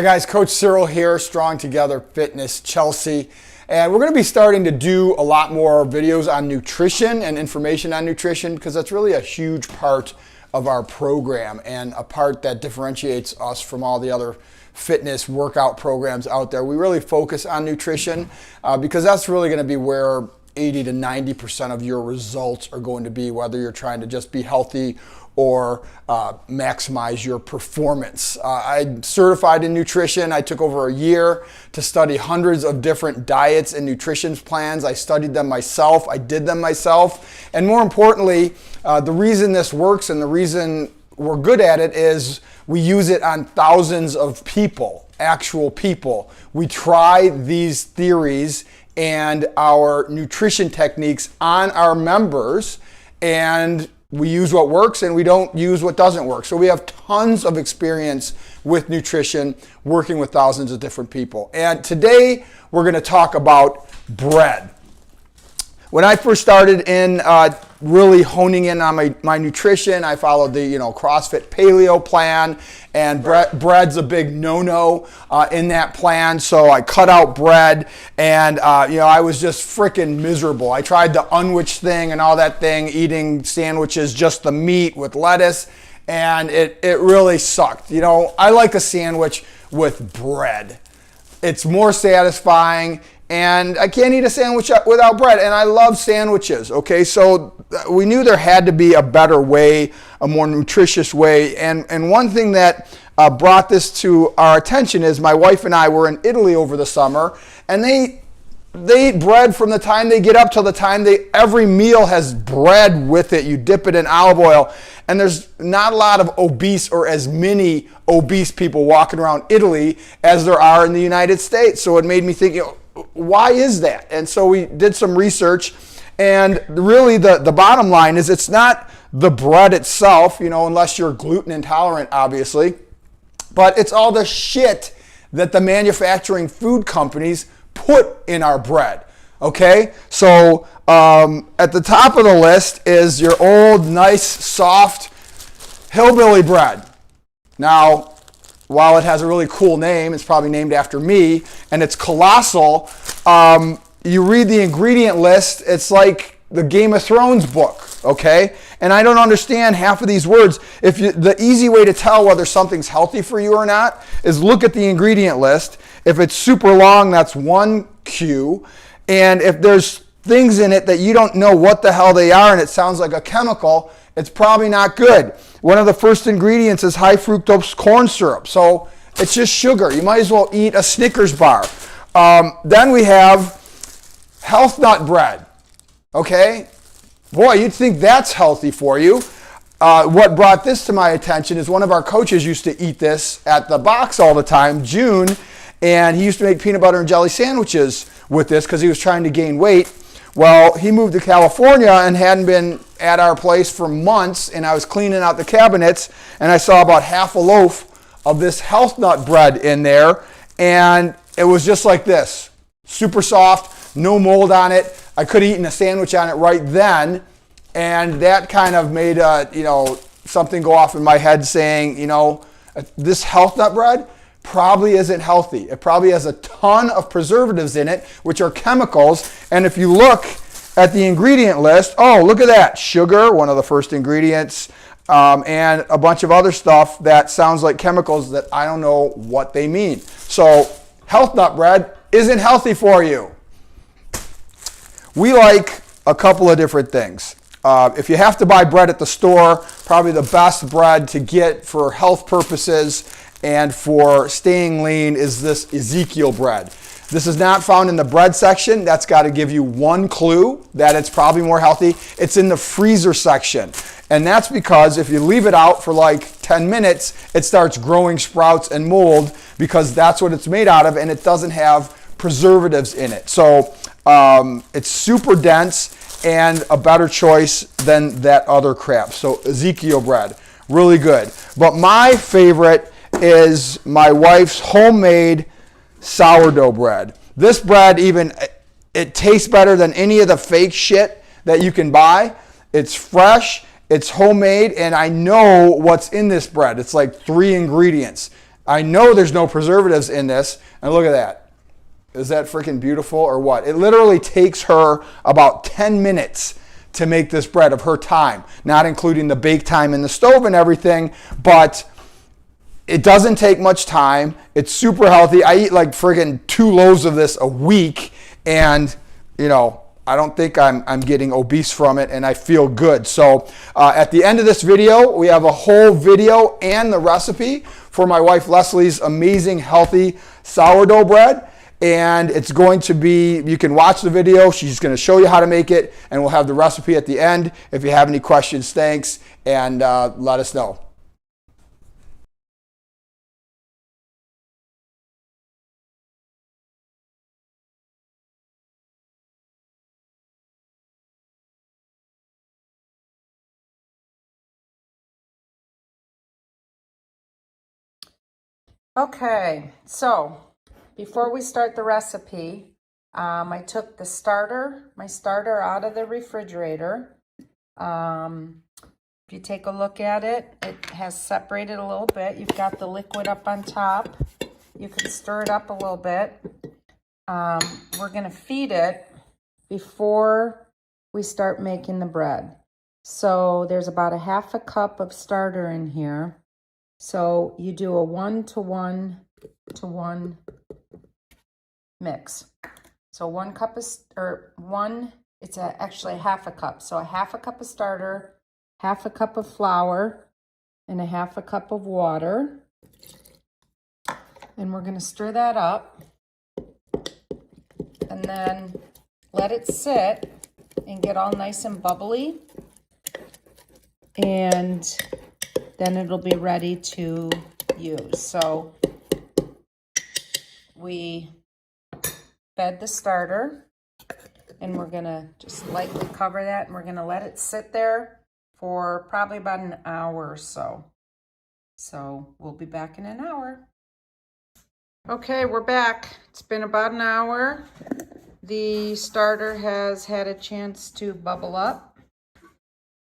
Hi guys, Coach Cyril here, Strong Together Fitness, Chelsea. And we're going to be starting to do a lot more videos on nutrition and information on nutrition because that's really a huge part of our program and a part that differentiates us from all the other fitness workout programs out there. We really focus on nutrition because that's really going to be where 80 to 90% of your results are going to be, whether you're trying to just be healthy or maximize your performance. I'm certified in nutrition. I took over a year to study hundreds of different diets and nutrition plans. I studied them myself. I did them myself. And more importantly, the reason this works and the reason we're good at it is we use it on thousands of people, actual people. We try these theories and our nutrition techniques on our members, and we use what works and we don't use what doesn't work. So we have tons of experience with nutrition, working with thousands of different people. And today we're going to talk about bread. When I first started in really honing in on my nutrition, I followed the CrossFit Paleo plan, and bread's a big no-no in that plan. So I cut out bread, and I was just freaking miserable. I tried the Unwich thing and all that thing, eating sandwiches, just the meat with lettuce, and it really sucked. I like a sandwich with bread. It's more satisfying. And I can't eat a sandwich without bread. And I love sandwiches, okay? So we knew there had to be a better way, a more nutritious way. And one thing that brought this to our attention is my wife and I were in Italy over the summer, and they eat bread from the time they get up till the time every meal has bread with it. You dip it in olive oil. And there's not a lot of obese or as many obese people walking around Italy as there are in the United States. So it made me think, why is that? And so we did some research, and really the bottom line is it's not the bread itself, unless you're gluten intolerant, obviously, but it's all the shit that the manufacturing food companies put in our bread. Okay, so at the top of the list is your old, nice, soft hillbilly bread. Now, while it has a really cool name, it's probably named after me, and it's colossal. You read the ingredient list, it's like the Game of Thrones book, okay? And I don't understand half of these words. The easy way to tell whether something's healthy for you or not is look at the ingredient list. If it's super long, that's one cue. And if there's things in it that you don't know what the hell they are and it sounds like a chemical, it's probably not good. One of the first ingredients is high fructose corn syrup. So it's just sugar. You might as well eat a Snickers bar. Then we have health nut bread. Okay? Boy, you'd think that's healthy for you. What brought this to my attention is one of our coaches used to eat this at the box all the time, June, and he used to make peanut butter and jelly sandwiches with this because he was trying to gain weight. Well, he moved to California and hadn't been at our place for months, and I was cleaning out the cabinets, and I saw about half a loaf of this health nut bread in there, and it was just like this, super soft, no mold on it. I could have eaten a sandwich on it right then, and that kind of made something go off in my head saying, this health nut bread probably isn't healthy. It probably has a ton of preservatives in it, which are chemicals. And if you look at the ingredient list, oh, look at that. Sugar, one of the first ingredients, and a bunch of other stuff that sounds like chemicals that I don't know what they mean. So health nut bread isn't healthy for you. We like a couple of different things. If you have to buy bread at the store, probably the best bread to get for health purposes and for staying lean is this Ezekiel bread. This is not found in the bread section. That's got to give you one clue that it's probably more healthy. It's in the freezer section. And that's because if you leave it out for like 10 minutes, it starts growing sprouts and mold because that's what it's made out of, and it doesn't have preservatives in it. So it's super dense and a better choice than that other crap. So Ezekiel bread, really good. But my favorite is my wife's homemade sourdough bread. This bread it tastes better than any of the fake shit that you can buy. It's fresh, it's homemade, and I know what's in this bread. It's like 3 ingredients. I know there's no preservatives in this. And look at that. Is that freaking beautiful or what? It literally takes her about 10 minutes to make this bread of her time, not including the bake time in the stove and everything, but it doesn't take much time. It's super healthy. I eat like friggin' 2 loaves of this a week, and you know, I don't think I'm getting obese from it, and I feel good. So at the end of this video, we have a whole video and the recipe for my wife Leslie's amazing healthy sourdough bread. And it's going to be, you can watch the video. She's going to show you how to make it, and we'll have the recipe at the end. If you have any questions, thanks, and let us know. Okay, so before we start the recipe, I took my starter out of the refrigerator. If you take a look at it, it has separated a little bit. You've got the liquid up on top. You can stir it up a little bit. We're going to feed it before we start making the bread. So there's about a half a cup of starter in here. So you do a 1-to-1 mix. So 1 cup of, actually half a cup. So a half a cup of starter, half a cup of flour, and a half a cup of water. And we're going to stir that up and then let it sit and get all nice and bubbly. And then it'll be ready to use. So we fed the starter, and we're gonna just lightly cover that, and we're gonna let it sit there for probably about an hour or so. So we'll be back in an hour. Okay, we're back. It's been about an hour. The starter has had a chance to bubble up,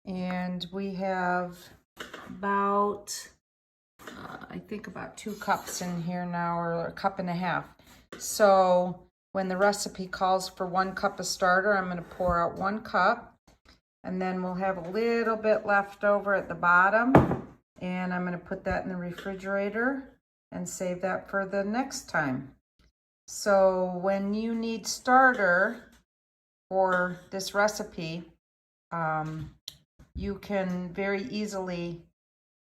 and we have about, I think about 2 cups in here now, or a cup and a half. So when the recipe calls for 1 cup of starter, I'm going to pour out 1 cup, and then we'll have a little bit left over at the bottom, and I'm going to put that in the refrigerator and save that for the next time. So when you need starter for this recipe, you can very easily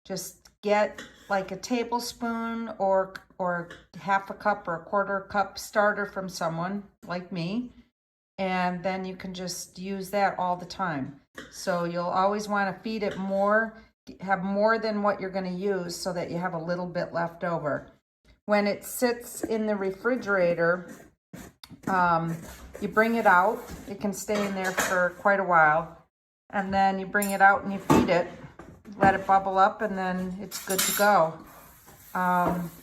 just get like a tablespoon or half a cup or a quarter cup starter from someone like me, and then you can just use that all the time. So you'll always want to feed it more, have more than what you're going to use, so that you have a little bit left over. When it sits in the refrigerator, you bring it out. It can stay in there for quite a while. And then you bring it out and you feed it, let it bubble up, and then it's good to go.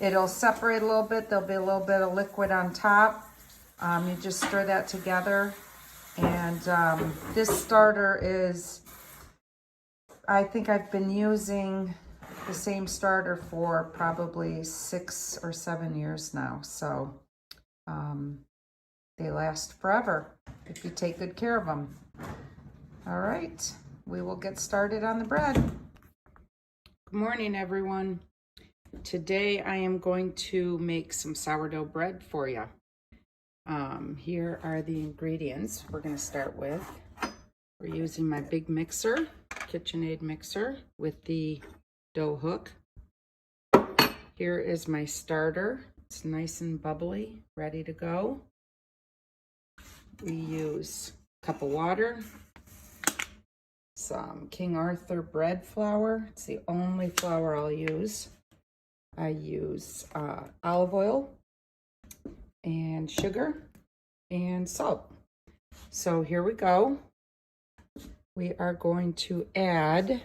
It'll separate a little bit. There'll be a little bit of liquid on top. You just stir that together. And this starter is, I think I've been using the same starter for probably 6 or 7 years now. So they last forever if you take good care of them. All right, we will get started on the bread. Good morning, everyone. Today I am going to make some sourdough bread for you. Here are the ingredients we're going to start with. We're using my big mixer, KitchenAid mixer with the dough hook. Here is my starter. It's nice and bubbly, ready to go. We use a cup of water, some King Arthur bread flour. It's the only flour I'll use. I use olive oil and sugar and salt. So here we go. We are going to add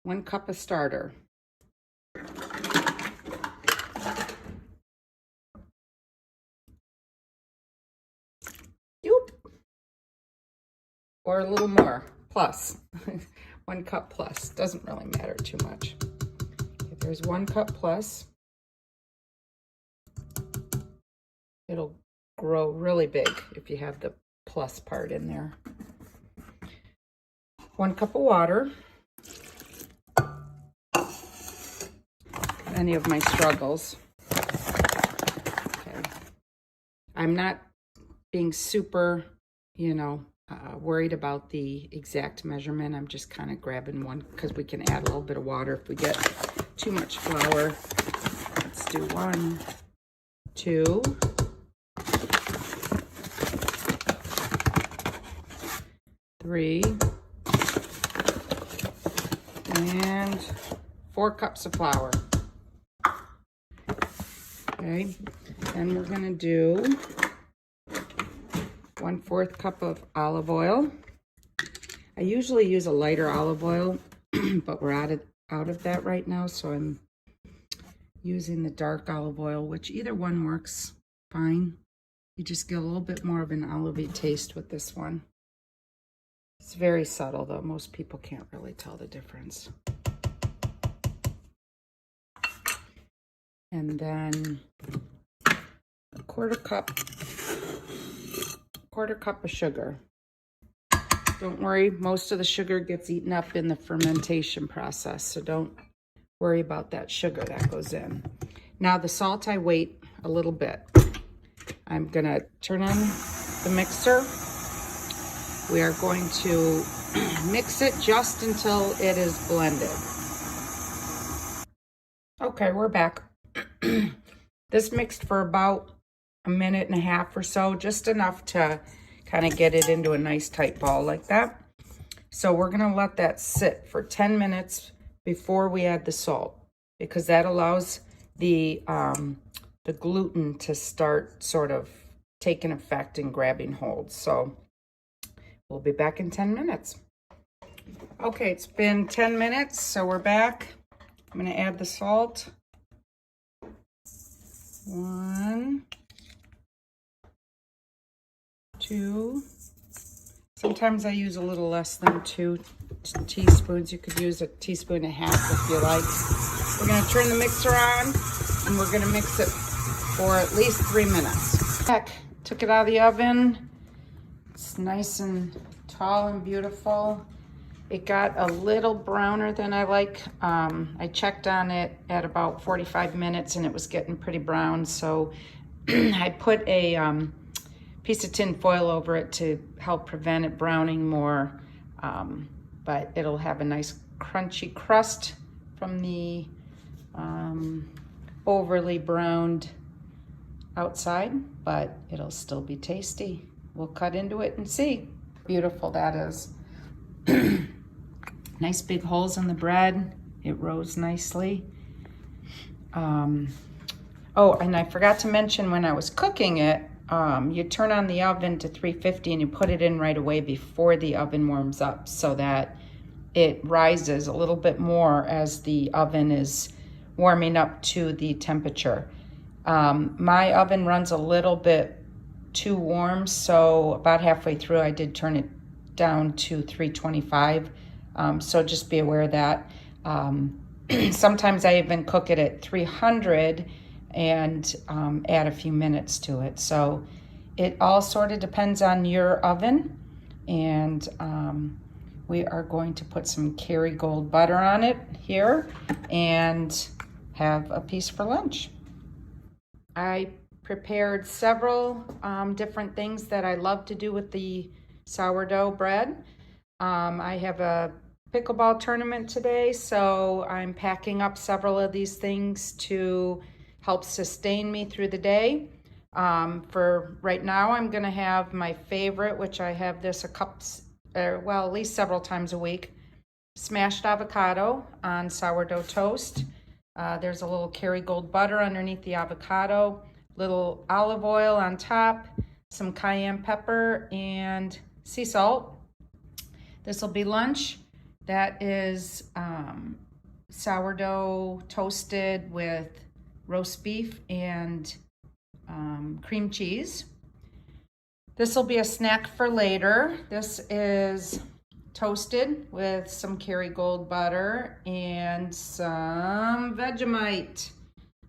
1 cup of starter. Or a little more, plus. 1 cup plus. Doesn't really matter too much. There's 1 cup plus. It'll grow really big if you have the plus part in there. 1 cup of water. Any of my struggles. Okay. I'm not being super, worried about the exact measurement. I'm just kind of grabbing one because we can add a little bit of water if we get too much flour. Let's do 1, 2, 3, and 4 cups of flour. Okay, then we're gonna do 1/4 cup of olive oil. I usually use a lighter olive oil, but we're out of that right now, so I'm using the dark olive oil, which either one works fine. You just get a little bit more of an olivey taste with this one. It's very subtle though. Most people can't really tell the difference. And then a quarter cup of sugar. Don't worry, most of the sugar gets eaten up in the fermentation process, so don't worry about that sugar that goes in. Now the salt, I wait a little bit. I'm gonna turn on the mixer. We are going to mix it just until it is blended. Okay, we're back. This mixed for about 1.5 minutes or so, just enough to kind of get it into a nice tight ball like that. So we're gonna let that sit for 10 minutes before we add the salt, because that allows the gluten to start sort of taking effect and grabbing hold. So we'll be back in 10 minutes. Okay, it's been 10 minutes, so we're back. I'm gonna add the salt. 1, 2. Sometimes I use a little less than 2 teaspoons. You could use 1.5 teaspoons if you like. We're gonna turn the mixer on and we're gonna mix it for at least 3 minutes. Heck, took it out of the oven. It's nice and tall and beautiful. It got a little browner than I like. I checked on it at about 45 minutes and it was getting pretty brown. So I put a piece of tin foil over it to help prevent it browning more. But it'll have a nice crunchy crust from the overly browned outside, but it'll still be tasty. We'll cut into it and see. Beautiful that is. Nice big holes in the bread. It rose nicely. Oh, and I forgot to mention when I was cooking it, you turn on the oven to 350 and you put it in right away before the oven warms up so that it rises a little bit more as the oven is warming up to the temperature. My oven runs a little bit too warm, so about halfway through I did turn it down to 325. So just be aware of that. Sometimes I even cook it at 300 and add a few minutes to it. So it all sort of depends on your oven. And we are going to put some Kerrygold butter on it here and have a piece for lunch. I prepared several different things that I love to do with the sourdough bread. I have a pickleball tournament today, so I'm packing up several of these things to help sustain me through the day. For right now, I'm gonna have my favorite, which I have this at least several times a week, smashed avocado on sourdough toast. There's a little Kerrygold butter underneath the avocado, little olive oil on top, some cayenne pepper, and sea salt. This will be lunch. That is sourdough toasted with roast beef and cream cheese. This will be a snack for later. This is toasted with some Kerrygold butter and some Vegemite.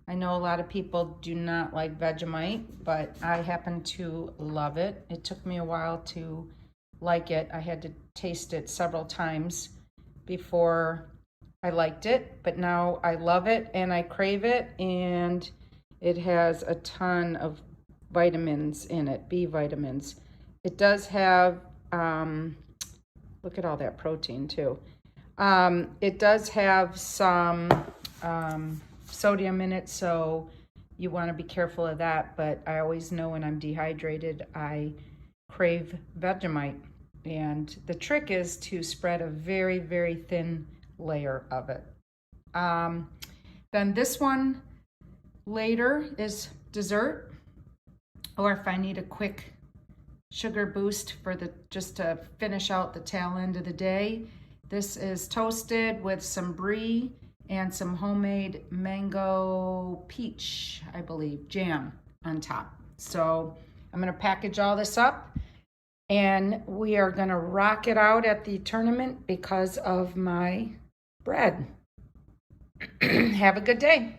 I know a lot of people do not like Vegemite, but I happen to love it. It took me a while to like it. I had to taste it several times before I liked it, but now I love it and I crave it, and it has a ton of vitamins in it, B vitamins. It does have, look at all that protein too. It does have some sodium in it, so you want to be careful of that, but I always know when I'm dehydrated, I crave Vegemite. And the trick is to spread a very, very thin layer of it. Then this one later is dessert, or if I need a quick sugar boost for just to finish out the tail end of the day, this is toasted with some brie and some homemade mango peach, I believe, jam on top. So I'm gonna package all this up, and we are gonna rock it out at the tournament because of my bread. Have a good day.